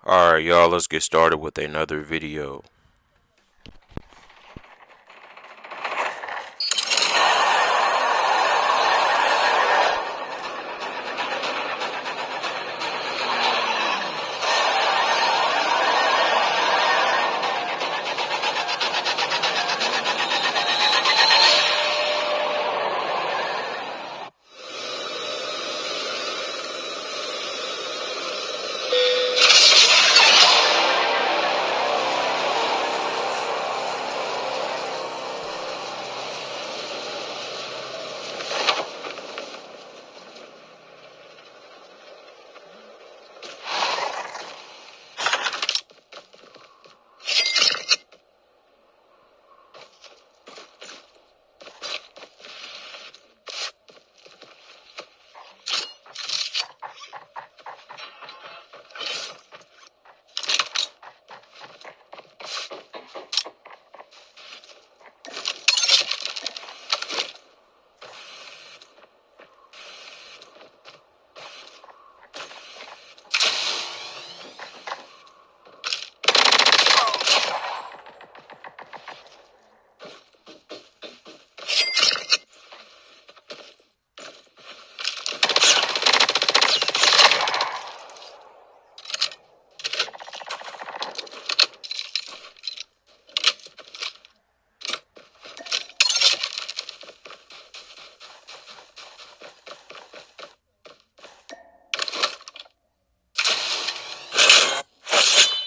Alright, y'all, let's get started with another video.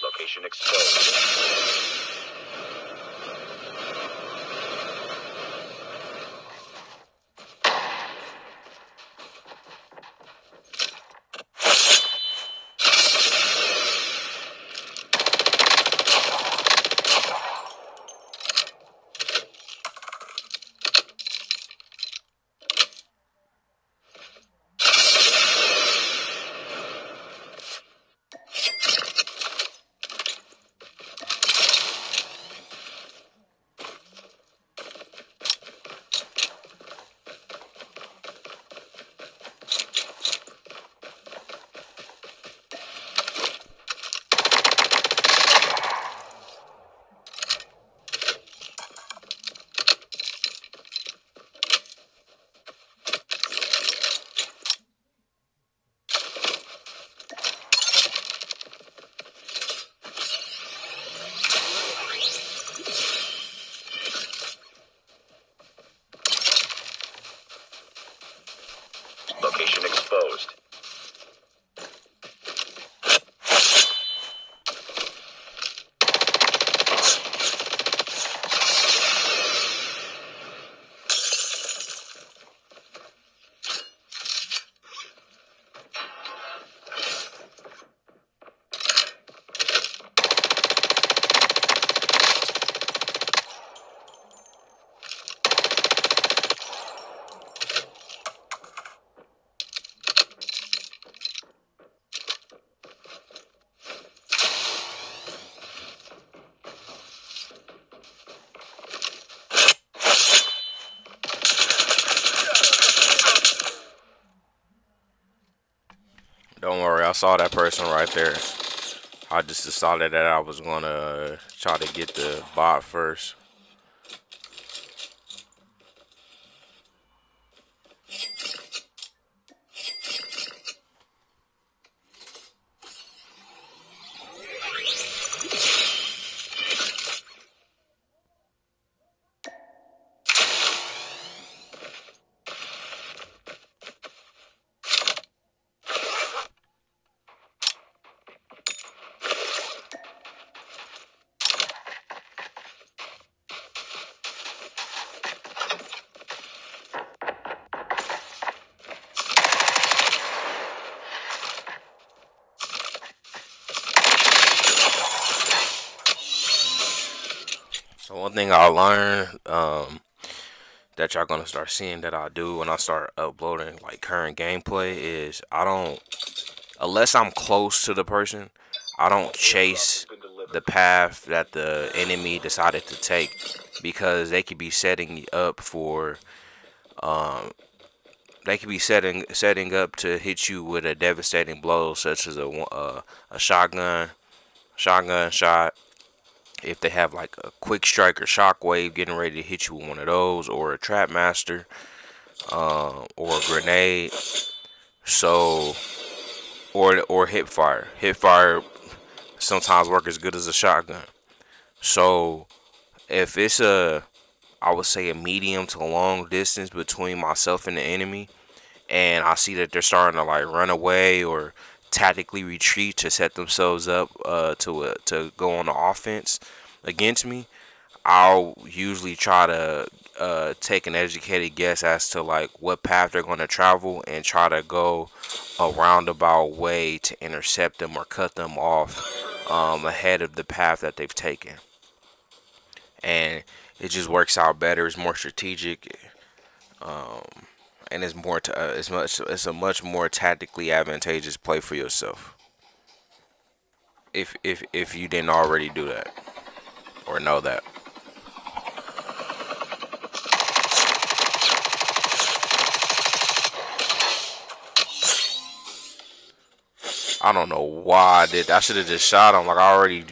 Location exposed. Location exposed. Don't worry, I saw that person right there. I just decided that I was gonna try to get the bot first. So one thing I learned, that y'all gonna start seeing that I do when I start uploading like current gameplay is I don't, unless I'm close to the person, I don't chase the path that the enemy decided to take because they could be setting up for um they could be setting up to hit you with a devastating blow such as a shotgun shotgun shot. If they have like a quick strike or shockwave getting ready to hit you with one of those, or a trap master, or a grenade. So, or hip fire. Hip fire sometimes work as good as a shotgun. So if it's I would say a medium to long distance between myself and the enemy, and I see that they're starting to like run away or tactically retreat to set themselves up to go on the offense against me, I'll usually try to take an educated guess as to like what path they're going to travel and try to go a roundabout way to intercept them or cut them off ahead of the path that they've taken. And it just works out better. It's more strategic, and it's a much more tactically advantageous play for yourself. If you didn't already do that or know that. I don't know why I did. I should have just shot him. Like I already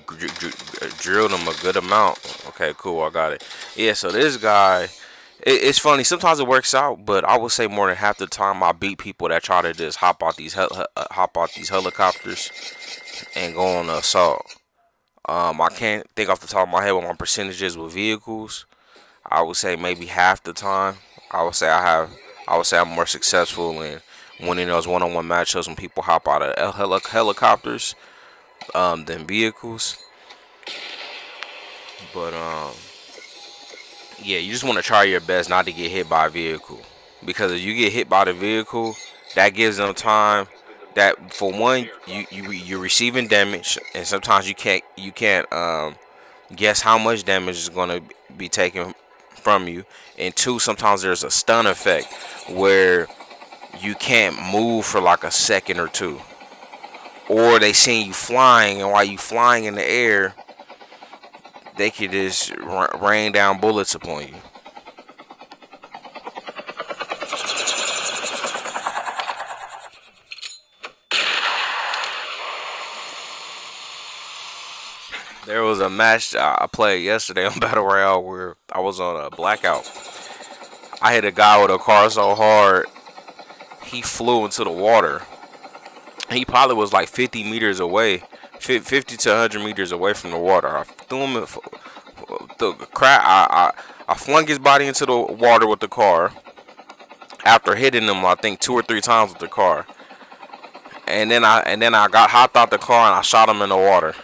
drilled him a good amount. Okay, cool. I got it. Yeah. So this guy, it's funny. Sometimes it works out, but I would say more than half the time I beat people that try to just hop out these helicopters and go on an assault. I can't think off the top of my head what my percentages with vehicles. I would say maybe half the time. I would say I have. I would say I'm more successful in winning those one-on-one matchups when people hop out of helicopters than vehicles. But yeah, you just want to try your best not to get hit by a vehicle, because if you get hit by the vehicle, that gives them time. That for one, you're receiving damage, and sometimes you can't guess how much damage is going to be taken from you. And two, sometimes there's a stun effect where you can't move for like a second or two, or they see you flying, and while you flying in the air, they could just rain down bullets upon you. There was a match I played yesterday on Battle Royale where I was on a blackout. I hit a guy with a car so hard he flew into the water. He probably was like 50 meters away, 50 to 100 meters away from the water. I threw him in the crap. I flung his body into the water with the car after hitting him, I think 2 or 3 times with the car. And then I got hopped out the car and I shot him in the water.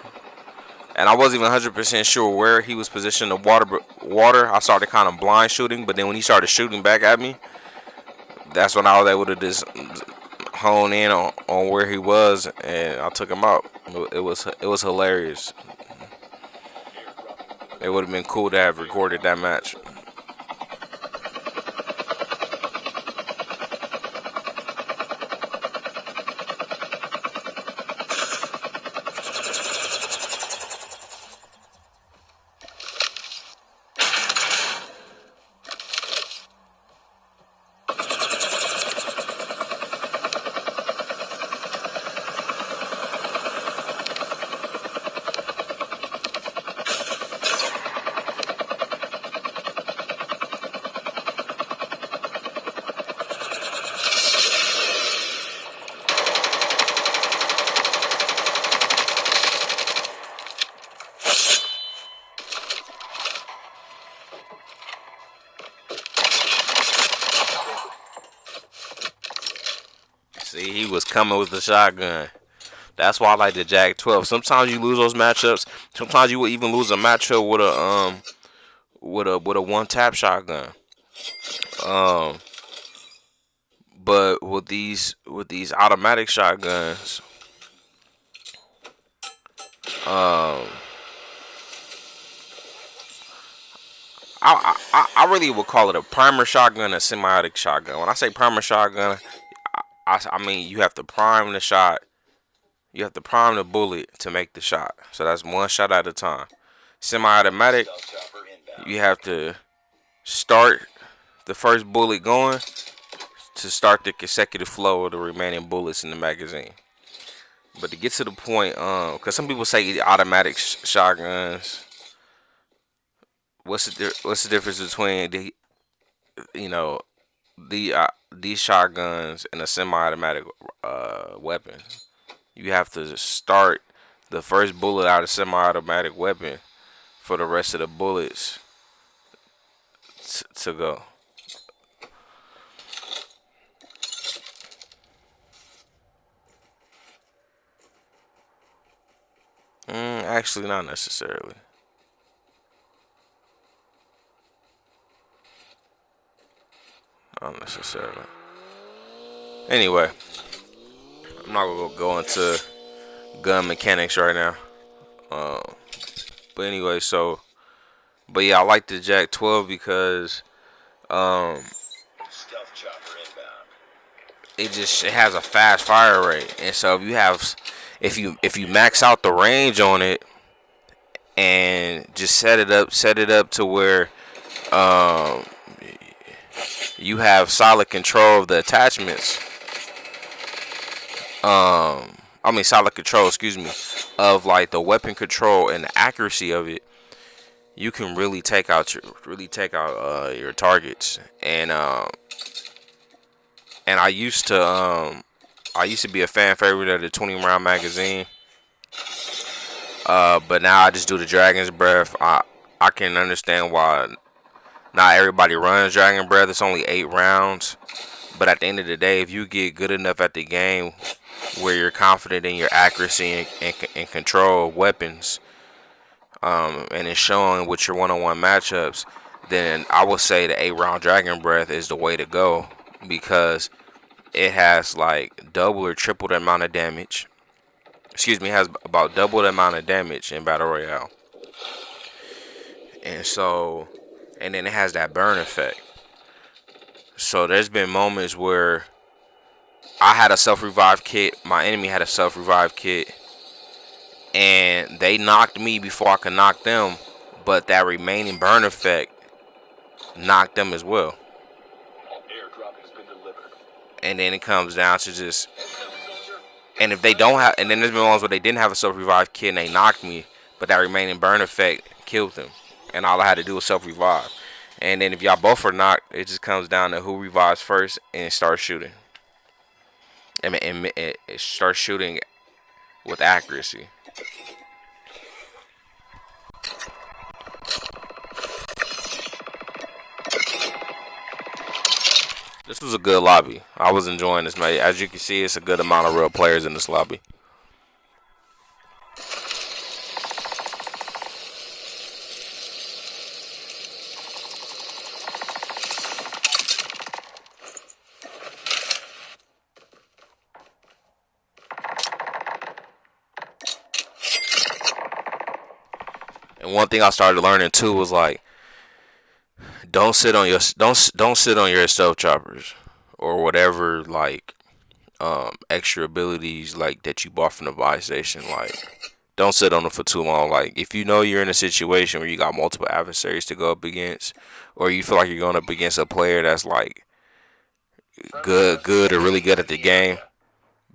And I wasn't even 100% sure where he was positioned in the water. I started kind of blind shooting, but then when he started shooting back at me, that's when I was able to just hone in on where he was, and I took him out. It was hilarious. It would have been cool to have recorded that match. See, he was coming with the shotgun. That's why I like the Jag 12. Sometimes you lose those matchups. Sometimes you will even lose a matchup with a one tap shotgun. Um, but with these automatic shotguns, um, I really would call it a primer shotgun, a semiotic shotgun. When I say primer shotgun, I mean you have to prime the shot. You have to prime the bullet to make the shot. So that's one shot at a time. Semi-automatic, you have to start the first bullet going to start the consecutive flow of the remaining bullets in the magazine. But to get to the point, because some people say automatic shotguns. What's the difference between you know these shotguns and a semi-automatic weapon? You have to start the first bullet out of semi-automatic weapon for the rest of the bullets to go. Actually, not necessarily. Not necessarily. Anyway, I'm not gonna go into gun mechanics right now. Um, but anyway, but yeah, I like the Jack 12 because um, Stealth chopper inbound. it has a fast fire rate, and so if you max out the range on it and just set it up to where um, you have solid control of the attachments. Solid control, excuse me, of like the weapon control and the accuracy of it. You can really take out your targets. And I used to be a fan favorite of the 20 round magazine. But now I just do the Dragon's Breath. I can understand why not everybody runs Dragon Breath. It's only 8 rounds. But at the end of the day, if you get good enough at the game where you're confident in your accuracy and control of weapons, and it's showing with your one-on-one matchups, then I would say the 8 round Dragon Breath is the way to go because it has like double or triple the amount of damage. Excuse me, it has about double the amount of damage in Battle Royale. And so, and then it has that burn effect. So there's been moments where I had a self revive kit, my enemy had a self revive kit, and they knocked me before I could knock them, but that remaining burn effect knocked them as well. Airdrop has been delivered. And then it comes down to just, and if they don't have, and then there's been ones where they didn't have a self revive kit and they knocked me, but that remaining burn effect killed them, and all I had to do was self revive. And then if y'all both are knocked, it just comes down to who revives first and starts shooting. And it starts shooting with accuracy. This was a good lobby. I was enjoying this, man. As you can see, it's a good amount of real players in this lobby. And one thing I started learning too was like, don't sit on your stealth choppers or whatever like extra abilities like that you bought from the buy station. Like, don't sit on them for too long. Like, if you know you're in a situation where you got multiple adversaries to go up against, or you feel like you're going up against a player that's like good or really good at the game,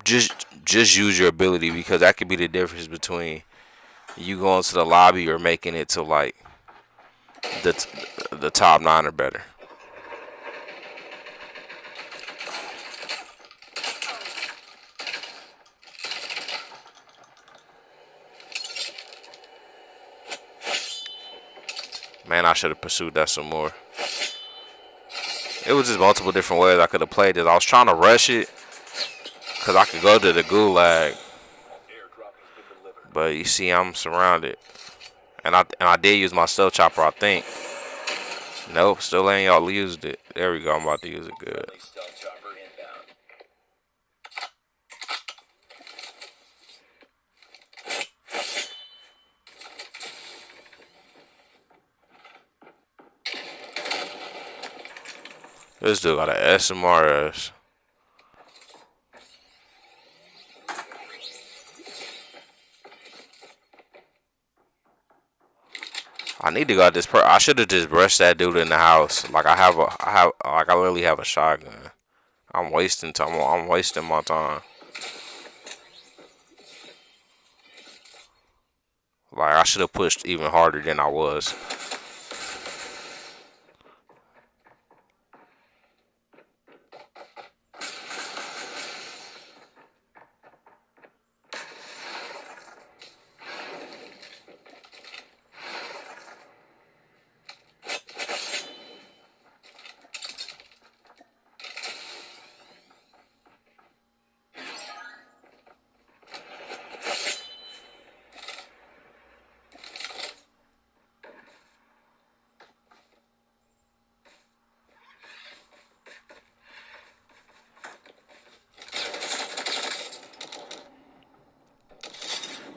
just use your ability because that could be the difference between you going to the lobby or making it to like the top 9 or better. Man, I should have pursued that some more. It was just multiple different ways I could have played this. I was trying to rush it because I could go to the Gulag, Airdrop has been delivered. but you see, I'm surrounded, and I did use my stealth chopper. I think. Nope, still ain't y'all used it. There we go. I'm about to use it good. Friendly stealth chopper inbound. This dude got an SMRS. I need to go at this. I should have just brushed that dude in the house. Like I literally have a shotgun. I'm wasting time. I'm wasting my time. Like I should have pushed even harder than I was.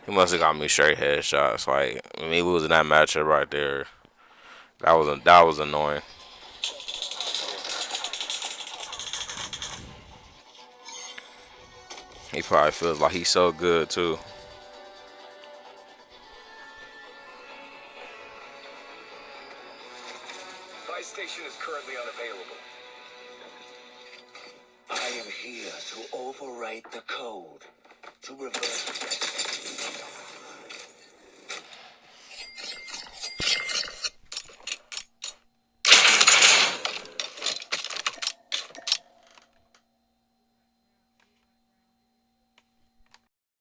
He must have got me straight headshots. Like me losing that matchup right there, that was annoying. He probably feels like he's so good too. Buy station is currently unavailable. I am here to overwrite the code, to reverse